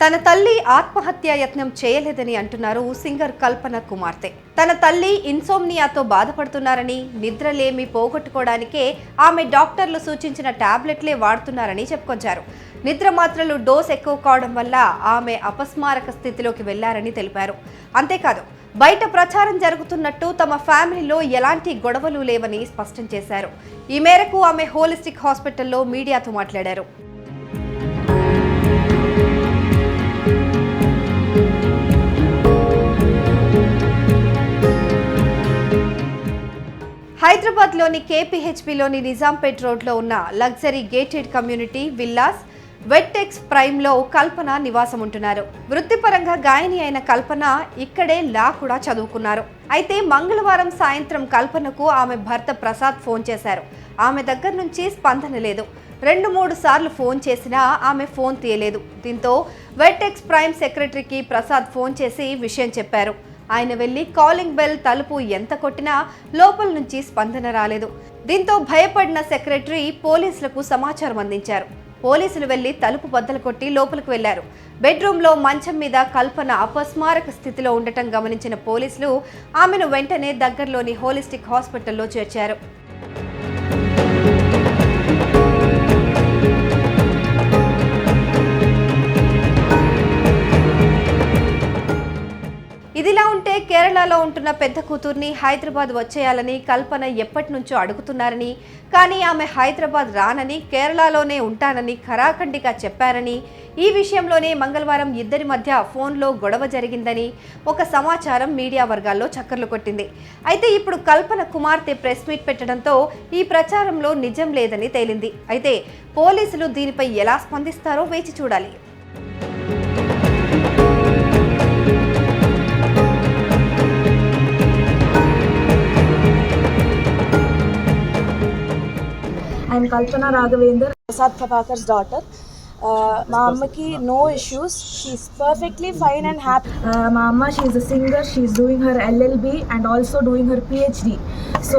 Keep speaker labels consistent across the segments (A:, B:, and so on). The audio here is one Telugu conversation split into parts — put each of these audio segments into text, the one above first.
A: తన తల్లి ఆత్మహత్య యత్నం చేయలేదని అంటున్నారు సింగర్ కల్పన కుమార్తె. తన తల్లి ఇన్సోమ్నియాతో బాధపడుతున్నారని, నిద్రలేమి పోగొట్టుకోవడానికే ఆమె డాక్టర్లు సూచించిన టాబ్లెట్లే వాడుతున్నారని చెప్పుకొచ్చారు. నిద్ర మాత్రలు డోస్ ఎక్కువ కావడం వల్ల ఆమె అపస్మారక స్థితిలోకి వెళ్లారని తెలిపారు. అంతేకాదు, బయట ప్రచారం జరుగుతున్నట్టు తమ ఫ్యామిలీలో ఎలాంటి గొడవలు లేవని స్పష్టం చేశారు. ఈ మేరకు ఆమె హోలిస్టిక్ హాస్పిటల్లో మీడియాతో మాట్లాడారు. హైదరాబాద్లోని కేపీహెచ్బీలోని నిజాంపేట్ రోడ్లో ఉన్న లగ్జరీ గేటెడ్ కమ్యూనిటీ విల్లాస్ వెట్టెక్స్ ప్రైమ్లో కల్పన నివాసం ఉంటున్నారు. వృత్తిపరంగా గాయని అయిన కల్పన ఇక్కడే లా కూడా చదువుకున్నారు. అయితే మంగళవారం సాయంత్రం కల్పనకు ఆమె భర్త ప్రసాద్ ఫోన్ చేశారు. ఆమె దగ్గర నుంచి స్పందన లేదు. 2-3 సార్లు ఫోన్ చేసినా ఆమె ఫోన్ తీయలేదు. దీంతో వెట్టెక్స్ ప్రైమ్ సెక్రటరీకి ప్రసాద్ ఫోన్ చేసి విషయం చెప్పారు. ఆయన వెళ్లి కాలింగ్ బెల్ తలుపు ఎంత కొట్టినా లోపల నుంచి స్పందన రాలేదు. దీంతో భయపడిన సెక్రటరీ పోలీసులకు సమాచారం అందించారు. పోలీసులు వెళ్లి తలుపు బద్దలు కొట్టి లోపలికి వెళ్లారు. బెడ్రూమ్లో మంచం మీద కల్పన అపస్మారక స్థితిలో ఉండటం గమనించిన పోలీసులు ఆమెను వెంటనే దగ్గరలోని హోలిస్టిక్ హాస్పిటల్లో చేర్చారు. ఇదిలా ఉంటే కేరళలో ఉంటున్న పెద్ద కూతుర్ని హైదరాబాద్ వచ్చేయాలని కల్పన ఎప్పటి నుంచో అడుగుతున్నారని, కానీ ఆమె హైదరాబాద్ రానని, కేరళలోనే ఉంటానని ఖరాఖండిగా చెప్పారని, ఈ విషయంలోనే మంగళవారం ఇద్దరి మధ్య ఫోన్లో గొడవ జరిగిందని ఒక సమాచారం మీడియా వర్గాల్లో చక్కర్లు కొట్టింది. అయితే ఇప్పుడు కల్పన కుమార్తె ప్రెస్ మీట్ పెట్టడంతో ఈ ప్రచారంలో నిజం లేదని తేలింది. అయితే పోలీసులు దీనిపై ఎలా స్పందిస్తారో వేచి చూడాలి.
B: I'm Kalpana Raghavendra, Prasad Prabhakar's daughter. My ammaki no issues. She's perfectly fine and happy. My amma, she's a singer. She's doing her LLB and also doing her PhD. So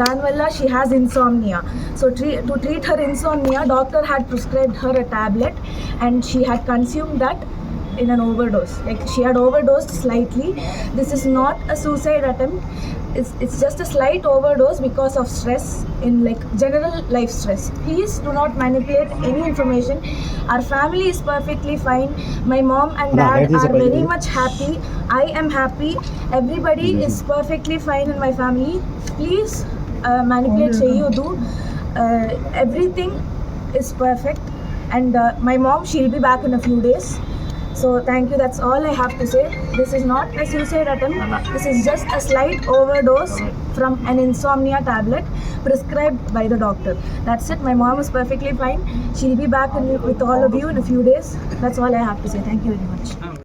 B: danvalla she has insomnia. So to treat her insomnia, doctor had prescribed her a tablet and she had consumed that in an overdose. Like she had overdosed slightly. This is not a suicide attempt. It's just a slight overdose because of stress in like general life stress. Please do not manipulate any information. Our family is perfectly fine. My mom and dad are very much happy. I am happy. Everybody is perfectly fine in my family. Please manipulate cheyyudu. Everything is perfect and my mom, she'll be back in a few days. So thank you, that's all I have to say. This is not a suicide attempt. This is just a slight overdose from an insomnia tablet prescribed by the doctor. That's it. My mom is perfectly fine. She'll be back with all of you in a few days. That's all I have to say. Thank you very much.